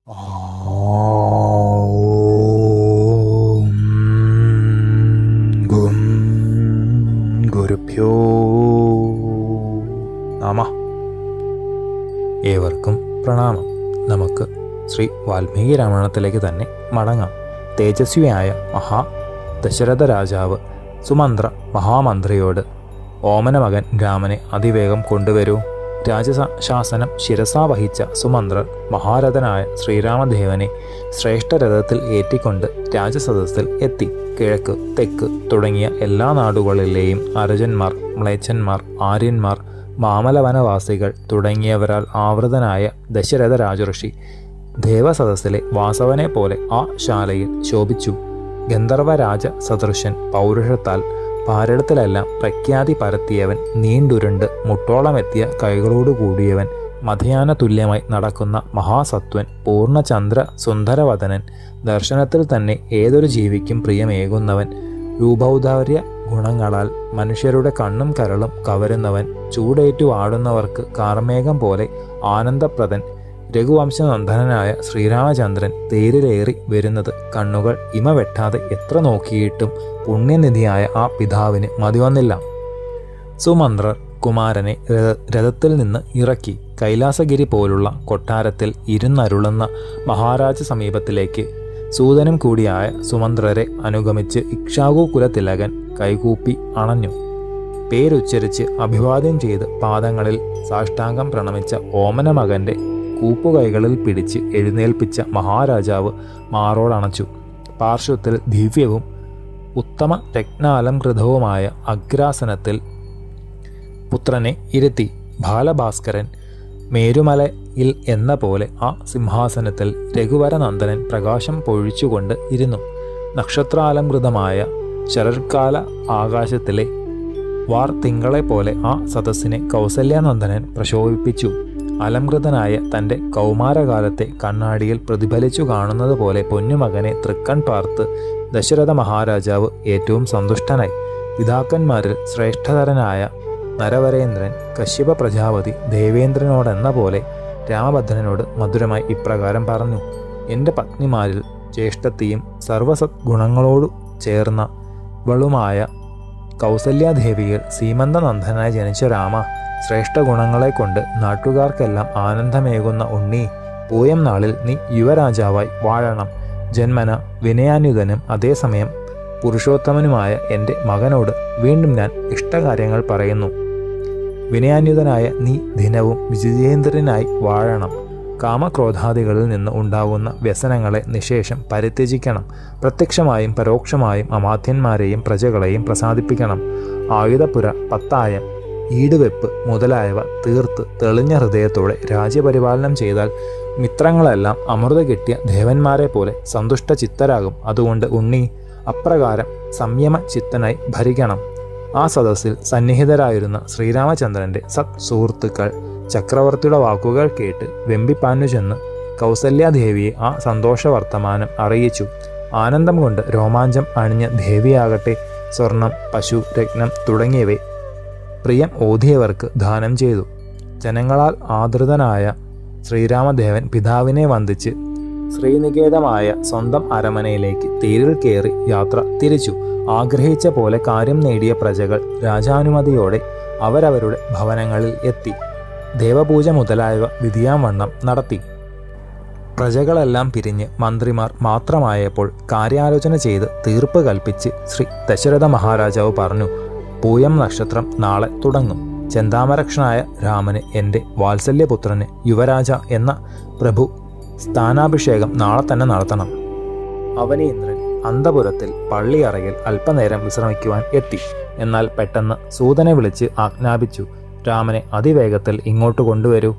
ഓം ഗും ഗുരുഭ്യോ നമഃ. ഏവർക്കും പ്രണാമം. നമുക്ക് ശ്രീ വാൽമീകി രാമായണത്തിലേക്ക് തന്നെ മടങ്ങാം. തേജസ്വിയായ ദശരഥ രാജാവ് സുമന്ത്ര മഹാമന്ത്രിയോട് ഓമന മകൻ രാമനെ അതിവേഗം കൊണ്ടുവരൂ. രാജശാസനം ശിരസാ വഹിച്ച സുമന്ത്രർ മഹാരഥനായ ശ്രീരാമദേവനെ ശ്രേഷ്ഠരഥത്തിൽ ഏറ്റിക്കൊണ്ട് രാജസദസ്സിൽ എത്തി. കിഴക്ക് തെക്ക് തുടങ്ങിയ എല്ലാ നാടുകളിലെയും അരജന്മാർ, മ്ലേച്ഛന്മാർ, ആര്യന്മാർ, മാമലവനവാസികൾ തുടങ്ങിയവരാൽ ആവൃതനായ ദശരഥ രാജഋഷി ദേവസദസ്സിലെ വാസവനെ പോലെ ആ ശാലയിൽ ശോഭിച്ചു. ഗന്ധർവരാജ സദൃശൻ, പൗരുഷത്താൽ ഭാരതത്തിലെല്ലാം പ്രഖ്യാതി പരത്തിയവൻ, നീണ്ടുരുണ്ട് മുട്ടോളമെത്തിയ കൈകളോടുകൂടിയവൻ, മധയാന തുല്യമായി നടക്കുന്ന മഹാസത്വൻ, പൂർണ്ണചന്ദ്ര സുന്ദരവദനൻ, ദർശനത്തിൽ തന്നെ ഏതൊരു ജീവിക്കും പ്രിയമേകുന്നവൻ, രൂപൗദാര്യ ഗുണങ്ങളാൽ മനുഷ്യരുടെ കണ്ണും കരളും കവരുന്നവൻ, ചൂടേറ്റു ആടുന്നവർക്ക് കാർമേഘം പോലെ ആനന്ദപ്രദൻ, രഘുവംശനന്ദനായ ശ്രീരാമചന്ദ്രൻ തേരിലേറി വരുന്നത് കണ്ണുകൾ ഇമവെട്ടാതെ എത്ര നോക്കിയിട്ടും പുണ്യനിധിയായ ആ പിതാവിന് മതിവന്നില്ല. സുമന്ത്രർ കുമാരനെ രഥത്തിൽ നിന്ന് ഇറക്കി കൈലാസഗിരി പോലുള്ള കൊട്ടാരത്തിൽ ഇരുന്നരുളുന്ന മഹാരാജ സമീപത്തിലേക്ക് സൂതനും കൂടിയായ സുമന്ത്രരെ അനുഗമിച്ച് ഇക്ഷ്വാകു കുലതിലകൻ കൈകൂപ്പി അണഞ്ഞു. പേരുച്ചരിച്ച് അഭിവാദ്യം ചെയ്ത് പാദങ്ങളിൽ സാഷ്ടാംഗം പ്രണമിച്ച ഓമന മകന്റെ കൂപ്പുകൈകളിൽ പിടിച്ച് എഴുന്നേൽപ്പിച്ച മഹാരാജാവ് മാറോടണച്ചു. പാർശ്വത്തിൽ ദിവ്യവും ഉത്തമ രത്നാലംകൃതവുമായ അഗ്രാസനത്തിൽ പുത്രനെ ഇരുത്തി. ബാലഭാസ്കരൻ മേരുമലയിൽ എന്ന പോലെ ആ സിംഹാസനത്തിൽ രഘുവരനന്ദനൻ പ്രകാശം പൊഴിച്ചുകൊണ്ട് ഇരുന്നു. നക്ഷത്രാലംകൃതമായ ശരത്കാല ആകാശത്തിലെ വാർത്തിങ്കളെ പോലെ ആ സദസ്സിനെ കൗസല്യാനന്ദനൻ പ്രശോഭിപ്പിച്ചു. അലംകൃതനായ തൻ്റെ കൗമാരകാലത്തെ കണ്ണാടിയിൽ പ്രതിഫലിച്ചു കാണുന്നത് പോലെ പൊന്നുമകനെ തൃക്കൺ പാർത്ത് ദശരഥ മഹാരാജാവ് ഏറ്റവും സന്തുഷ്ടനായി. പിതാക്കന്മാരിൽ ശ്രേഷ്ഠതരനായ നരവരേന്ദ്രൻ കശ്യപ പ്രജാപതി ദേവേന്ദ്രനോടെന്ന പോലെ രാമഭദ്രനോട് മധുരമായി ഇപ്രകാരം പറഞ്ഞു: എൻ്റെ പത്നിമാരിൽ ജ്യേഷ്ഠത്തിയും സർവസദ്ഗുണങ്ങളോടു ചേർന്ന വളുമായ കൗസല്യാദേവിയിൽ സീമന്തനന്ദനായി ജനിച്ച രാമ, ശ്രേഷ്ഠ ഗുണങ്ങളെ കൊണ്ട് നാട്ടുകാർക്കെല്ലാം ആനന്ദമേകുന്ന ഉണ്ണി, പൂയം നാളിൽ നീ യുവരാജാവായി വാഴണം. ജന്മന വിനയാന്യുതനും അതേസമയം പുരുഷോത്തമനുമായ എൻ്റെ മകനോട് വീണ്ടും ഞാൻ ഇഷ്ടകാര്യങ്ങൾ പറയുന്നു. വിനയാന്യുതനായ നീ ദിനവും വിജിതേന്ദ്രനായി വാഴണം. കാമക്രോധാദികളിൽ നിന്ന് ഉണ്ടാകുന്ന വ്യസനങ്ങളെ നിശേഷം പരിത്യജിക്കണം. പ്രത്യക്ഷമായും പരോക്ഷമായും അമാത്യന്മാരെയും പ്രജകളെയും പ്രസാദിപ്പിക്കണം. ആയുധപുര, പത്തായം, ഈടുവെപ്പ് മുതലായവ തീർത്ത് തെളിഞ്ഞ ഹൃദയത്തോടെ രാജ്യപരിപാലനം ചെയ്താൽ മിത്രങ്ങളെല്ലാം അമൃത കിട്ടിയ ദേവന്മാരെ പോലെ സന്തുഷ്ട ചിത്തരാകും. അതുകൊണ്ട് ഉണ്ണി അപ്രകാരം സംയമ ചിത്തനായി ഭരിക്കണം. ആ സദസ്സിൽ സന്നിഹിതരായിരുന്ന ശ്രീരാമചന്ദ്രൻ്റെ സത് സുഹൃത്തുക്കൾ ചക്രവർത്തിയുടെ വാക്കുകൾ കേട്ട് വെമ്പിപ്പാഞ്ഞു ചെന്ന് കൗസല്യാദേവിയെ ആ സന്തോഷവർത്തമാനം അറിയിച്ചു. ആനന്ദം കൊണ്ട് രോമാഞ്ചം അണിഞ്ഞ ദേവിയാകട്ടെ സ്വർണം, പശു, രത്നം തുടങ്ങിയവയെ പ്രിയം ഓതിയവർക്ക് ദാനം ചെയ്തു. ജനങ്ങളാൽ ആദൃതനായ ശ്രീരാമദേവൻ പിതാവിനെ വന്ദിച്ച് ശ്രീനികേതമായ സ്വന്തം അരമനയിലേക്ക് തേരിൽ കയറി യാത്ര തിരിച്ചു. ആഗ്രഹിച്ച പോലെ കാര്യം നേടിയ പ്രജകൾ രാജാനുമതിയോടെ അവരവരുടെ ഭവനങ്ങളിൽ എത്തി ദേവപൂജ മുതലായവ വിധിയാവണ്ണം നടത്തി. പ്രജകളെല്ലാം പിരിഞ്ഞ് മന്ത്രിമാർ മാത്രമായപ്പോൾ കാര്യാലോചന ചെയ്ത് തീർപ്പ് കൽപ്പിച്ച് ശ്രീ ദശരഥ മഹാരാജാവ് പറഞ്ഞു: പൂയം നക്ഷത്രം നാളെ തുടങ്ങും. ചെന്താമരക്ഷനായ രാമന്, എൻ്റെ വാത്സല്യപുത്രന് യുവരാജ എന്ന പ്രഭു സ്ഥാനാഭിഷേകം നാളെ തന്നെ നടത്തണം. അവനീന്ദ്രൻ അന്തപുരത്തിൽ പള്ളിയറയിൽ അല്പനേരം വിശ്രമിക്കുവാൻ എത്തി. എന്നാൽ പെട്ടെന്ന് സൂതനെ വിളിച്ച് ആജ്ഞാപിച്ചു: രാമനെ അതിവേഗത്തിൽ ഇങ്ങോട്ട് കൊണ്ടുവരൂ.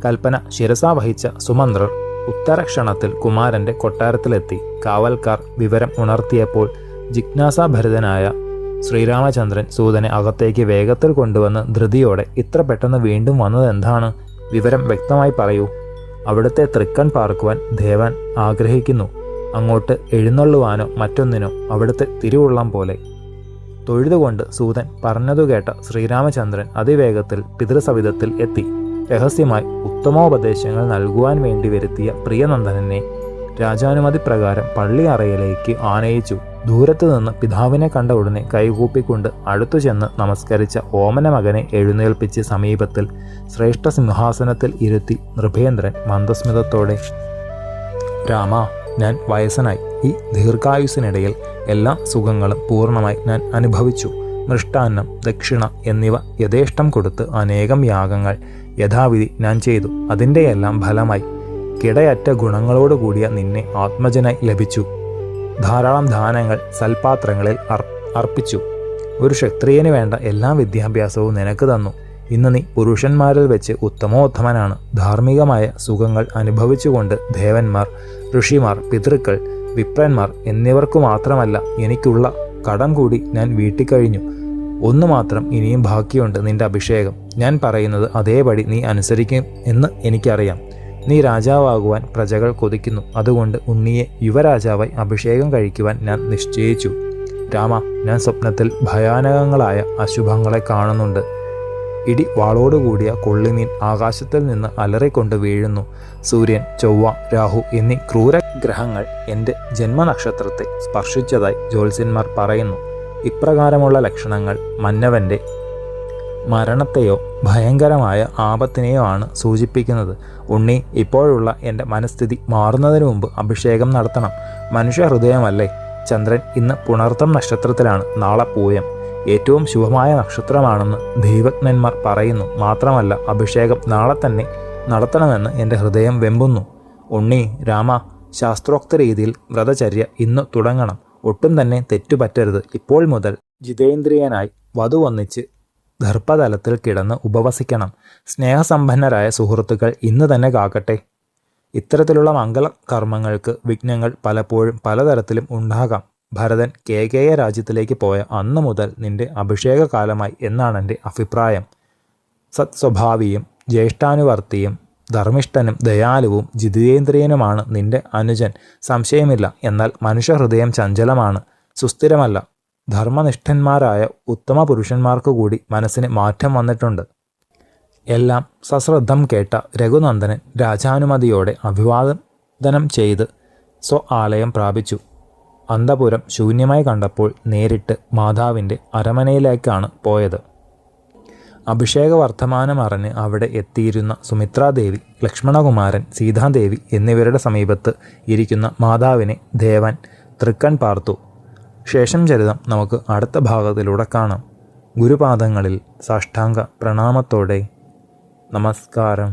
കൽപ്പന ശിരസാ വഹിച്ച സുമന്ത്രർ ഉത്തരക്ഷണത്തിൽ കുമാരൻ്റെ കൊട്ടാരത്തിലെത്തി. കാവൽക്കാർ വിവരം ഉണർത്തിയപ്പോൾ ജിജ്ഞാസാഭരിതനായ ശ്രീരാമചന്ദ്രൻ സൂതനെ അകത്തേക്ക് വേഗത്തിൽ കൊണ്ടുവന്ന് ധൃതിയോടെ: ഇത്ര പെട്ടെന്ന് വീണ്ടും വന്നതെന്താണ്? വിവരം വ്യക്തമായി പറയൂ. അവിടുത്തെ തൃക്കൺ പാർക്കുവാൻ ദേവൻ ആഗ്രഹിക്കുന്നു. അങ്ങോട്ട് എഴുന്നള്ളുവാനോ മറ്റൊന്നിനോ അവിടുത്തെ തിരുവുള്ളം പോലെ. തൊഴുതുകൊണ്ട് സൂതൻ പറഞ്ഞതു കേട്ട ശ്രീരാമചന്ദ്രൻ അതിവേഗത്തിൽ പിതൃസവിധത്തിൽ എത്തി. രഹസ്യമായി ഉത്തമോപദേശങ്ങൾ നൽകുവാൻ വേണ്ടി വരുത്തിയ പ്രിയനന്ദനനെ രാജാനുമതി പ്രകാരം പള്ളി അറയിലേക്ക് ആനയിച്ചു. ദൂരത്തു നിന്ന് പിതാവിനെ കണ്ട ഉടനെ കൈകൂപ്പിക്കൊണ്ട് അടുത്തു ചെന്ന് നമസ്കരിച്ച ഓമന മകനെ എഴുന്നേൽപ്പിച്ച് സമീപത്തിൽ ശ്രേഷ്ഠ സിംഹാസനത്തിൽ ഇരുത്തി നൃപേന്ദ്രൻ മന്ദസ്മിതത്തോടെ, രാമ, ഞാൻ വയസ്സനായി. ഈ ദീർഘായുസിനിടയിൽ എല്ലാ സുഖങ്ങളും പൂർണ്ണമായി ഞാൻ അനുഭവിച്ചു. മൃഷ്ടാന്നം, ദക്ഷിണ എന്നിവ യഥേഷ്ടം കൊടുത്ത് അനേകം യാഗങ്ങൾ യഥാവിധി ഞാൻ ചെയ്തു. അതിൻ്റെയെല്ലാം ഫലമായി കിടയറ്റ ഗുണങ്ങളോടുകൂടിയ നിന്നെ ആത്മജനായി ലഭിച്ചു. ധാരാളം ദാനങ്ങൾ സൽപാത്രങ്ങളിൽ അർപ്പിച്ചു. ഒരു ക്ഷത്രിയന് വേണ്ട എല്ലാ വിദ്യാഭ്യാസവും നിനക്ക് തന്നു. ഇന്ന് നീ പുരുഷന്മാരിൽ വെച്ച് ഉത്തമോത്തമനാണ്. ധാർമ്മികമായ സുഖങ്ങൾ അനുഭവിച്ചുകൊണ്ട് ദേവന്മാർ, ഋഷിമാർ, പിതൃക്കൾ, വിപ്രന്മാർ എന്നിവർക്കു മാത്രമല്ല എനിക്കുള്ള കടം കൂടി ഞാൻ വീട്ടിക്കഴിഞ്ഞു. ഒന്നു മാത്രം ഇനിയും ബാക്കിയുണ്ട്, നിന്റെ അഭിഷേകം. ഞാൻ പറയുന്നത് അതേപടി നീ അനുസരിക്കും എന്ന് എനിക്കറിയാം. നീ രാജാവാകുവാൻ പ്രജകൾ കൊതിക്കുന്നു. അതുകൊണ്ട് ഉണ്ണിയെ യുവരാജാവായി അഭിഷേകം കഴിക്കുവാൻ ഞാൻ നിശ്ചയിച്ചു. രാമ, ഞാൻ സ്വപ്നത്തിൽ ഭയാനകങ്ങളായ അശുഭങ്ങളെ കാണുന്നുണ്ട്. ഇടി വാളോടുകൂടിയ കൊള്ളിമീൻ ആകാശത്തിൽ നിന്ന് അലറിക്കൊണ്ട് വീഴുന്നു. സൂര്യൻ, ചൊവ്വ, രാഹു എന്നീ ക്രൂരഗ്രഹങ്ങൾ എൻ്റെ ജന്മനക്ഷത്രത്തെ സ്പർശിച്ചതായി ജ്യോത്സ്യന്മാർ പറയുന്നു. ഇപ്രകാരമുള്ള ലക്ഷണങ്ങൾ മന്നവൻ്റെ മരണത്തെയോ ഭയങ്കരമായ ആപത്തിനെയോ ആണ് സൂചിപ്പിക്കുന്നത്. ഉണ്ണി, ഇപ്പോഴുള്ള എൻ്റെ മനസ്ഥിതി മാറുന്നതിന് മുമ്പ് അഭിഷേകം നടത്തണം. മനുഷ്യ ഹൃദയമല്ലേ. ചന്ദ്രൻ ഇന്ന് പുണർത്തം നക്ഷത്രത്തിലാണ്. നാളെ പൂയം ഏറ്റവും ശുഭമായ നക്ഷത്രമാണെന്ന് ദൈവജ്ഞന്മാർ പറയുന്നു. മാത്രമല്ല, അഭിഷേകം നാളെ തന്നെ നടത്തണമെന്ന് എൻ്റെ ഹൃദയം വെമ്പുന്നു. ഉണ്ണി, രാമ, ശാസ്ത്രോക്ത രീതിയിൽ വ്രതചര്യ ഇന്ന് തുടങ്ങണം. ഒട്ടും തന്നെ തെറ്റുപറ്റരുത്. ഇപ്പോൾ മുതൽ ജിതേന്ദ്രിയനായി വധു വന്നിച്ച് ദർഭതലത്തിൽ കിടന്ന് ഉപവസിക്കണം. സ്നേഹസമ്പന്നരായ സുഹൃത്തുക്കൾ ഇന്ന് തന്നെ കാക്കട്ടെ. ഇത്തരത്തിലുള്ള മംഗളകർമ്മങ്ങൾക്ക് വിഘ്നങ്ങൾ പലപ്പോഴും പലതരത്തിലും ഉണ്ടാകാം. ഭരതൻ കേകേയ രാജ്യത്തിലേക്ക് പോയ അന്ന് മുതൽ നിന്റെ അഭിഷേകകാലമായി എന്നാണ് എൻ്റെ അഭിപ്രായം. സത്സ്വഭാവിയും ജ്യേഷ്ഠാനുവർത്തിയും ധർമ്മിഷ്ഠനും ദയാലുവും ജിതേന്ദ്രിയനുമാണ് നിന്റെ അനുജൻ, സംശയമില്ല. എന്നാൽ മനുഷ്യഹൃദയം ചഞ്ചലമാണ്, സുസ്ഥിരമല്ല. ധർമ്മനിഷ്ഠന്മാരായ ഉത്തമ പുരുഷന്മാർക്ക് കൂടി മനസ്സിന് മാറ്റം വന്നിട്ടുണ്ട്. എല്ലാം സശ്രദ്ധം കേട്ട രഘുനന്ദനൻ രാജാനുമതിയോടെ അഭിവാദനം ചെയ്ത് ആലയം പ്രാപിച്ചു. അന്തപുരം ശൂന്യമായി കണ്ടപ്പോൾ നേരിട്ട് മാതാവിൻ്റെ അരമനയിലേക്കാണ് പോയത്. അഭിഷേക വർത്തമാനം അറിഞ്ഞ് അവിടെ എത്തിയിരുന്ന സുമിത്രാദേവി, ലക്ഷ്മണകുമാരൻ, സീതാദേവി എന്നിവരുടെ സമീപത്ത് ഇരിക്കുന്ന മാതാവിനെ ദേവൻ തൃക്കൺ പാർത്തു. ശേഷം ചരിതം നമുക്ക് അടുത്ത ഭാഗത്തിലൂടെ കാണാം. ഗുരുപാദങ്ങളിൽ സാഷ്ടാംഗ പ്രണാമത്തോടെ നമസ്കാരം.